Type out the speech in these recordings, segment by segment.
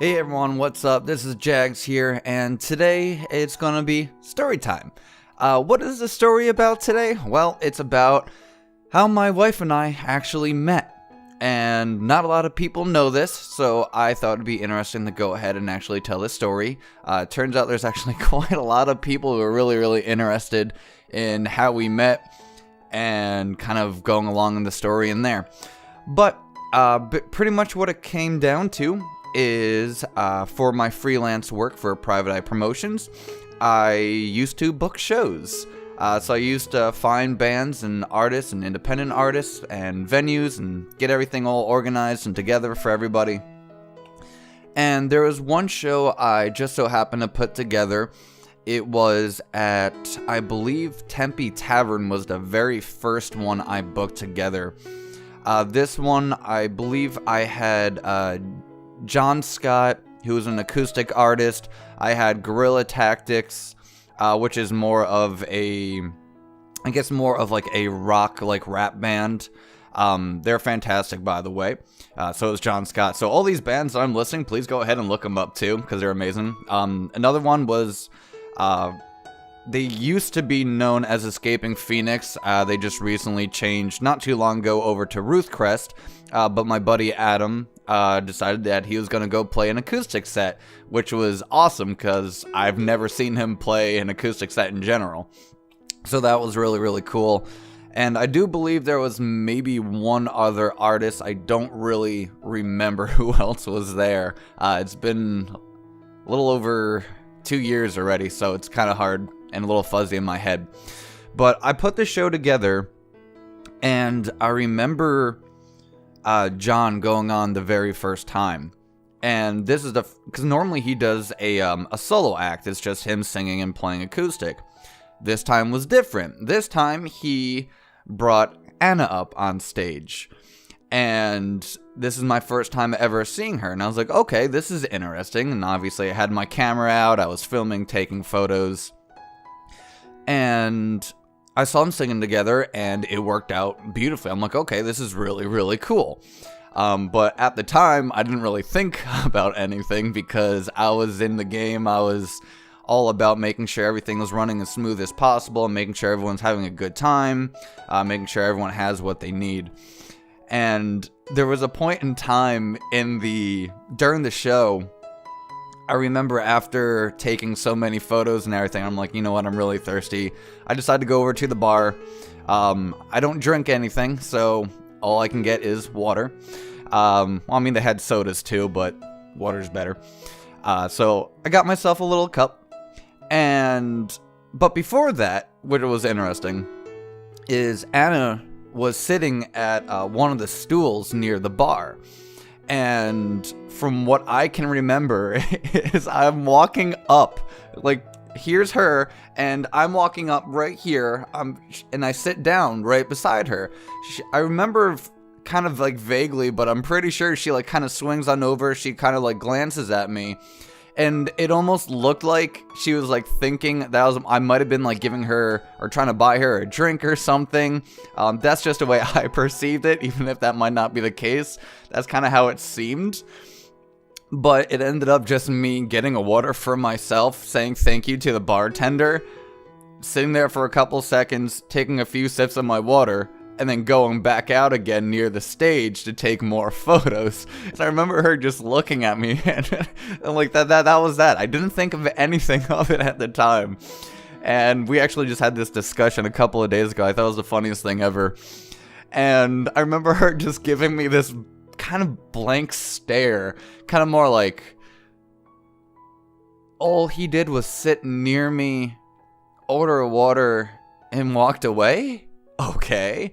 Hey everyone, what's up? This is Jags here, and today it's gonna be story time. What is the story about today? Well, it's about how my wife and I actually met. And not a lot of people know this, so I thought it'd be interesting to go ahead and actually tell this story. Turns out there's actually quite a lot of people who are really interested in how we met and kind of going along in the story in there. But pretty much what it came down to is for my freelance work for Private Eye Promotions, I used to book shows. So I used to find bands and artists and independent artists and venues and get everything all organized and together for everybody. And there was one show I just so happened to put together. It was at, I believe, Tempe Tavern was the very first one I booked together. This one, I believe I had John Scott, who was an acoustic artist. I had Guerrilla Tactics, which is more of a, I guess more of like a rock, like rap band. They're fantastic, by the way. So is John Scott. So all these bands that I'm listing, please go ahead and look them up too, because they're amazing. Another one was, they used to be known as Escaping Phoenix. They just recently changed not too long ago over to Ruthcrest. But my buddy Adam decided that he was going to go play an acoustic set, which was awesome because I've never seen him play an acoustic set in general. So that was really cool. And I do believe there was maybe one other artist. I don't really remember who else was there. It's been a little over 2 years already, so it's kind of hard and a little fuzzy in my head. But I put the show together, and I remember John going on the very first time. And this is because normally he does a solo act. It's just him singing and playing acoustic. This time was different. This time he brought Anna up on stage. And this is my first time ever seeing her. And I was like, okay, this is interesting. And obviously I had my camera out. I was filming, taking photos. And I saw them singing together, and it worked out beautifully. I'm like, okay, this is really cool. But at the time, I didn't really think about anything because I was in the game. I was all about making sure everything was running as smooth as possible, and making sure everyone's having a good time, making sure everyone has what they need. And there was a point in time during the show, I remember after taking so many photos and everything, I'm like, you know what, I'm really thirsty. I decided to go over to the bar. I don't drink anything, so all I can get is water. Well, I mean, they had sodas too, but water's better. So I got myself a little cup. But before that, what was interesting is Anna was sitting at one of the stools near the bar. And from what I can remember is I'm walking up, like, here's her, and I'm walking up right here, and I sit down right beside her. I remember kind of like vaguely, but I'm pretty sure she like kind of swings on over, she kind of like glances at me, and it almost looked like she was like thinking that I might have been like giving her or trying to buy her a drink or something. That's just the way I perceived it, even if that might not be the case. That's kind of how it seemed. But it ended up just me getting a water for myself, saying thank you to the bartender, sitting there for a couple seconds, taking a few sips of my water, and then going back out again near the stage to take more photos. So I remember her just looking at me, and like that was that. I didn't think of anything of it at the time. And we actually just had this discussion a couple of days ago. I thought it was the funniest thing ever. And I remember her just giving me this kind of blank stare, kind of more like, all he did was sit near me, order a water, and walked away? Okay.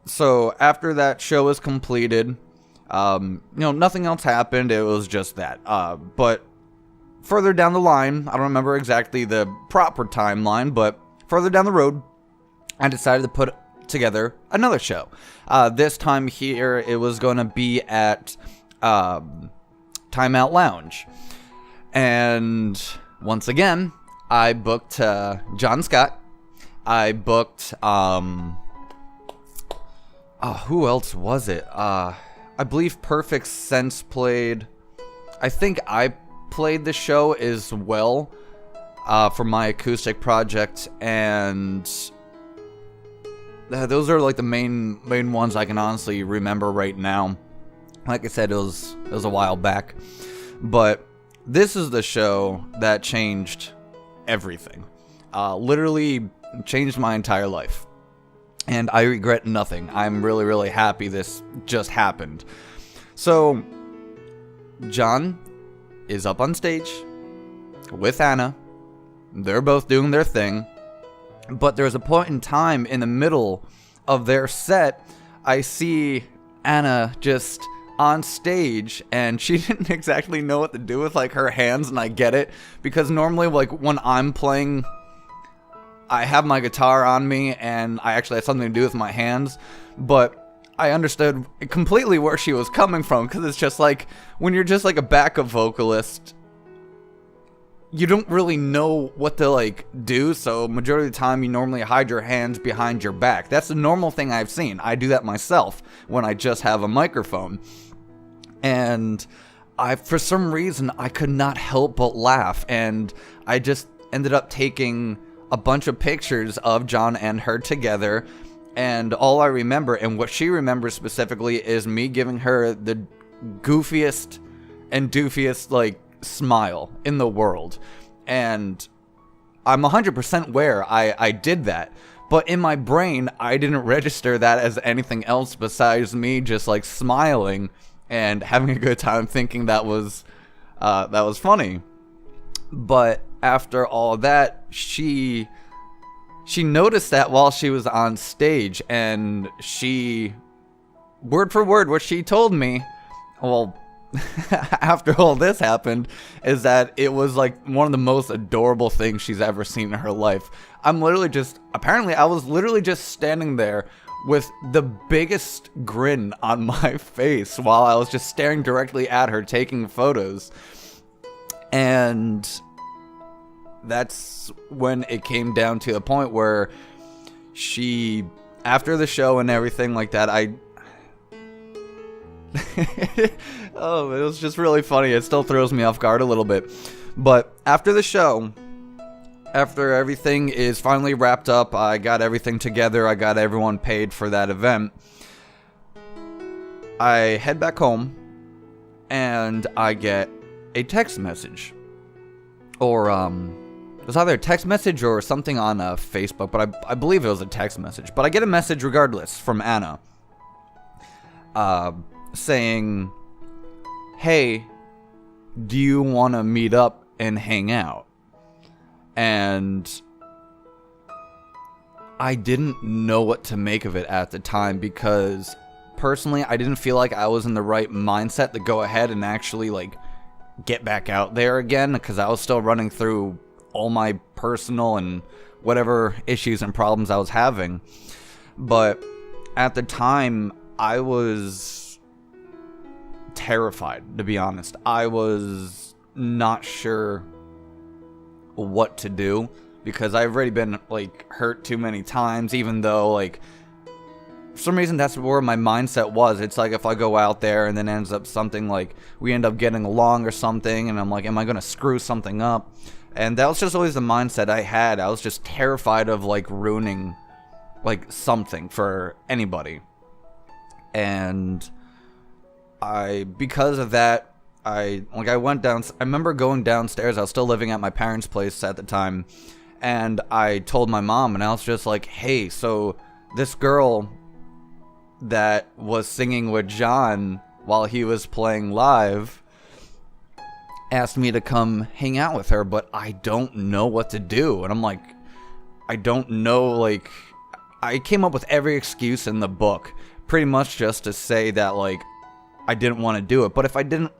So after that show was completed, nothing else happened. It was just that. But further down the line, I don't remember exactly the proper timeline, but further down the road, I decided to put together another show. This time here, it was going to be at Timeout Lounge. And once again, I booked John Scott. I booked who else was it? I believe Perfect Sense played. I think I played the show as well for my acoustic project, and those are like the main ones I can honestly remember right now. Like I said, it was a while back, but this is the show that changed everything. Literally changed my entire life, and I regret nothing. I'm really, really happy this just happened. So John is up on stage with Anna. They're both doing their thing, but there's a point in time in the middle of their set, I see Anna just on stage, and she didn't exactly know what to do with like her hands, and I get it, because normally like when I'm playing, I have my guitar on me and I actually have something to do with my hands, but I understood completely where she was coming from, because it's just like when you're just like a backup vocalist, you don't really know what to like do, so majority of the time you normally hide your hands behind your back. That's the normal thing I've seen. I do that myself when I just have a microphone. And for some reason, I could not help but laugh, and I just ended up taking a bunch of pictures of John and her together, and all I remember, and what she remembers specifically, is me giving her the goofiest and doofiest like smile in the world. And I'm 100% aware I did that, but in my brain I didn't register that as anything else besides me just like smiling and having a good time, thinking that was funny. But after all that, she noticed that while she was on stage, and she, word for word, what she told me, well, after all this happened, is that it was like one of the most adorable things she's ever seen in her life. Apparently I was literally just standing there with the biggest grin on my face while I was just staring directly at her taking photos. And that's when it came down to a point where she, after the show and everything like that, oh, it was just really funny. It still throws me off guard a little bit. But after the show, after everything is finally wrapped up, I got everything together, I got everyone paid for that event, I head back home, and I get a text message. Or, it was either a text message or something on Facebook, but I believe it was a text message. But I get a message regardless from Anna, saying, hey, do you want to meet up and hang out? And I didn't know what to make of it at the time, because personally I didn't feel like I was in the right mindset to go ahead and actually like get back out there again, because I was still running through all my personal and whatever issues and problems I was having. But at the time, I was terrified, to be honest. I was not sure what to do, because I've already been like hurt too many times, even though like for some reason that's where my mindset was. It's like if I go out there and then ends up something like we end up getting along or something, and I'm like, am I gonna screw something up? And that was just always the mindset I had. I was just terrified of like ruining like something for anybody. And because of that, I went down. I remember going downstairs. I was still living at my parents' place at the time, and I told my mom, and I was just like, hey, so this girl that was singing with John while he was playing live asked me to come hang out with her, but I don't know what to do. And I'm like, I don't know, like, I came up with every excuse in the book, pretty much just to say that, like, I didn't want to do it. But if I didn't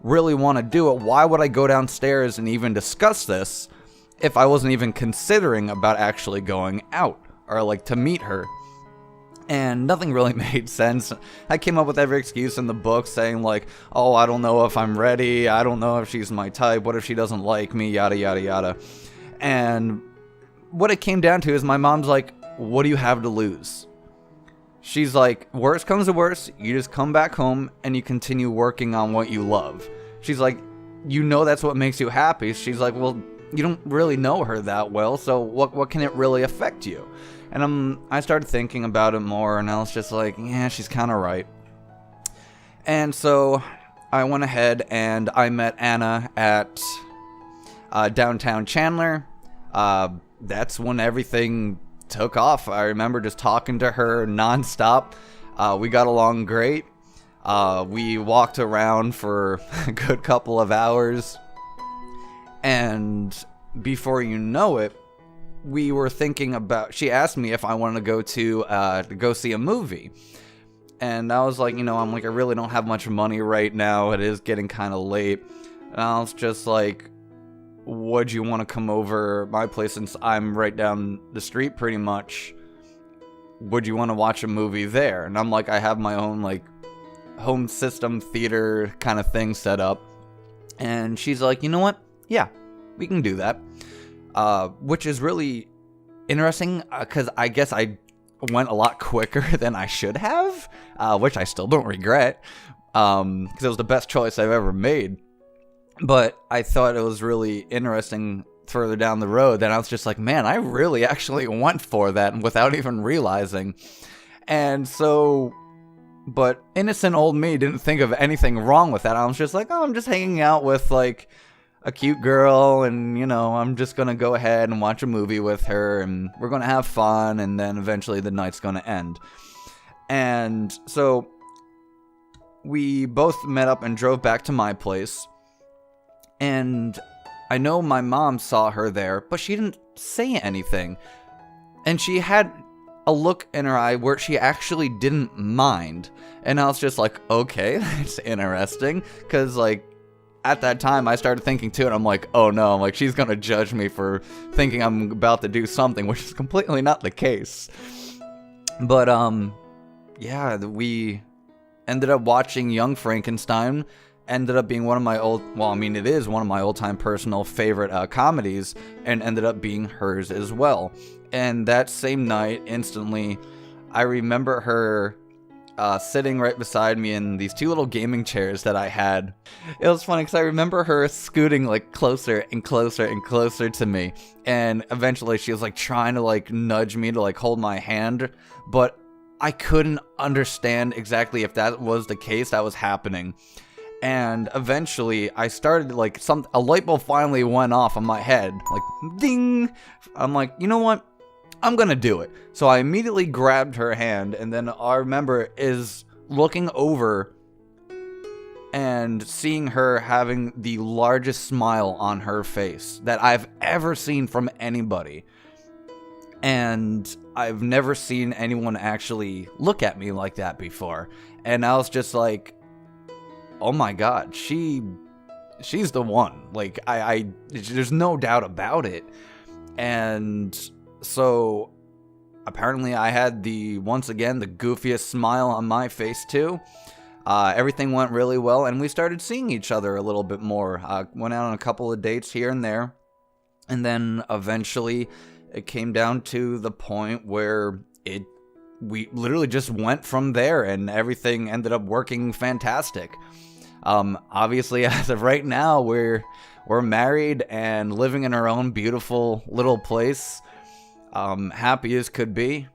really want to do it, why would I go downstairs and even discuss this if I wasn't even considering about actually going out or, like, to meet her? And nothing really made sense. I came up with every excuse in the book saying like, oh, I don't know if I'm ready. I don't know if she's my type. What if she doesn't like me? Yada, yada, yada. And what it came down to is my mom's like, what do you have to lose? She's like, worst comes to worst, you just come back home and you continue working on what you love. She's like, you know that's what makes you happy. She's like, well, you don't really know her that well, so what can it really affect you? And I started thinking about it more, and I was just like, yeah, she's kind of right. And so I went ahead and I met Anna at downtown Chandler. That's when everything took off. I remember just talking to her nonstop. We got along great. We walked around for a good couple of hours, and before you know it, we were thinking about, she asked me if I wanted to go see a movie. And I was like, I'm like, I really don't have much money right now. It is getting kind of late. And I was just like, would you want to come over my place since I'm right down the street pretty much? Would you want to watch a movie there? And I'm like, I have my own like home system theater kind of thing set up. And she's like, you know what? Yeah, we can do that. Which is really interesting because I guess I went a lot quicker than I should have, which I still don't regret, because it was the best choice I've ever made. But I thought it was really interesting further down the road that I was just like, man, I really actually went for that without even realizing. And so, but innocent old me didn't think of anything wrong with that. I was just like, oh, I'm just hanging out with like a cute girl, and I'm just gonna go ahead and watch a movie with her, and we're gonna have fun, and then eventually the night's gonna end. And so we both met up and drove back to my place, and I know my mom saw her there, but she didn't say anything, and she had a look in her eye where she actually didn't mind. And I was just like, okay, that's interesting, because like at that time, I started thinking too, and I'm like, oh no, I'm like, she's gonna judge me for thinking I'm about to do something, which is completely not the case. But, yeah, we ended up watching Young Frankenstein, ended up being one of my it is one of my old-time personal favorite comedies, and ended up being hers as well. And that same night, instantly, I remember her sitting right beside me in these two little gaming chairs that I had. It was funny because I remember her scooting like closer and closer and closer to me, and eventually she was like trying to like nudge me to like hold my hand, but I couldn't understand exactly if that was the case that was happening. And eventually I started like a light bulb finally went off on my head, like ding. I'm like, you know what? I'm gonna do it. So I immediately grabbed her hand, and then I remember is looking over and seeing her having the largest smile on her face that I've ever seen from anybody. And I've never seen anyone actually look at me like that before. And I was just like, oh my god, she's the one. Like, there's no doubt about it. And so apparently I had once again the goofiest smile on my face too. Everything went really well, and we started seeing each other a little bit more. Went out on a couple of dates here and there, and then eventually it came down to the point where we literally just went from there, and everything ended up working fantastic. Obviously, as of right now, we're married and living in our own beautiful little place. Happy as could be,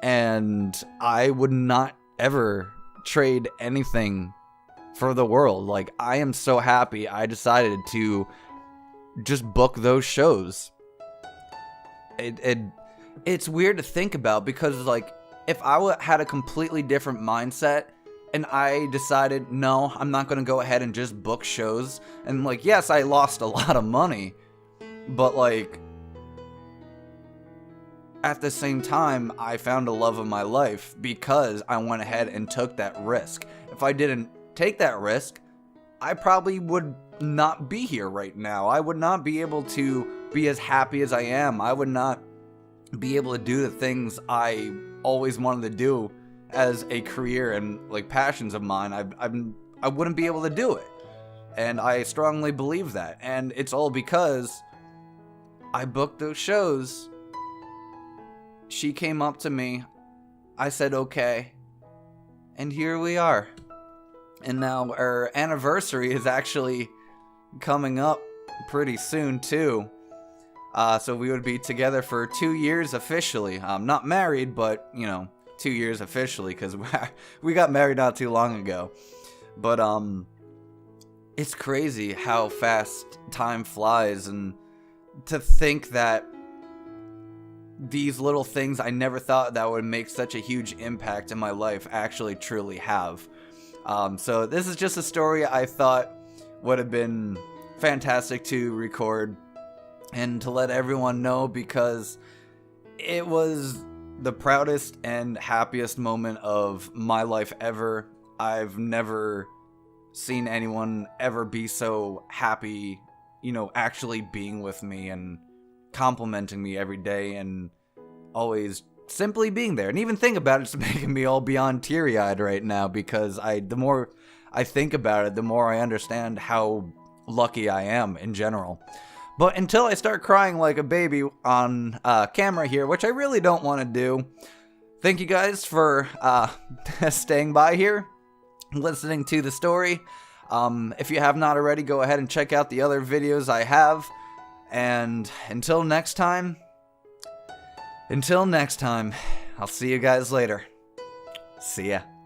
and I would not ever trade anything for the world. Like, I am so happy I decided to just book those shows. It's weird to think about, because like, if I had a completely different mindset and I decided, no, I'm not gonna go ahead and just book shows, and like, yes, I lost a lot of money, but like, at the same time, I found a love of my life because I went ahead and took that risk. If I didn't take that risk, I probably would not be here right now. I would not be able to be as happy as I am. I would not be able to do the things I always wanted to do as a career and like passions of mine. I wouldn't be able to do it. And I strongly believe that. And it's all because I booked those shows. She came up to me, I said okay, and here we are. And now our anniversary is actually coming up pretty soon too. So we would be together for 2 years officially. Not married, but, you know, 2 years officially, because we got married not too long ago. But, it's crazy how fast time flies, and to think that these little things I never thought that would make such a huge impact in my life actually truly have. So this is just a story I thought would have been fantastic to record and to let everyone know, because it was the proudest and happiest moment of my life ever. I've never seen anyone ever be so happy, you know, actually being with me and complimenting me every day and always simply being there. And even think about it, it's making me all beyond teary-eyed right now, because the more I think about it, the more I understand how lucky I am in general. But until I start crying like a baby on camera here, which I really don't want to do, thank you guys for staying by here, listening to the story. If you have not already, go ahead and check out the other videos I have. And until next time, I'll see you guys later. See ya.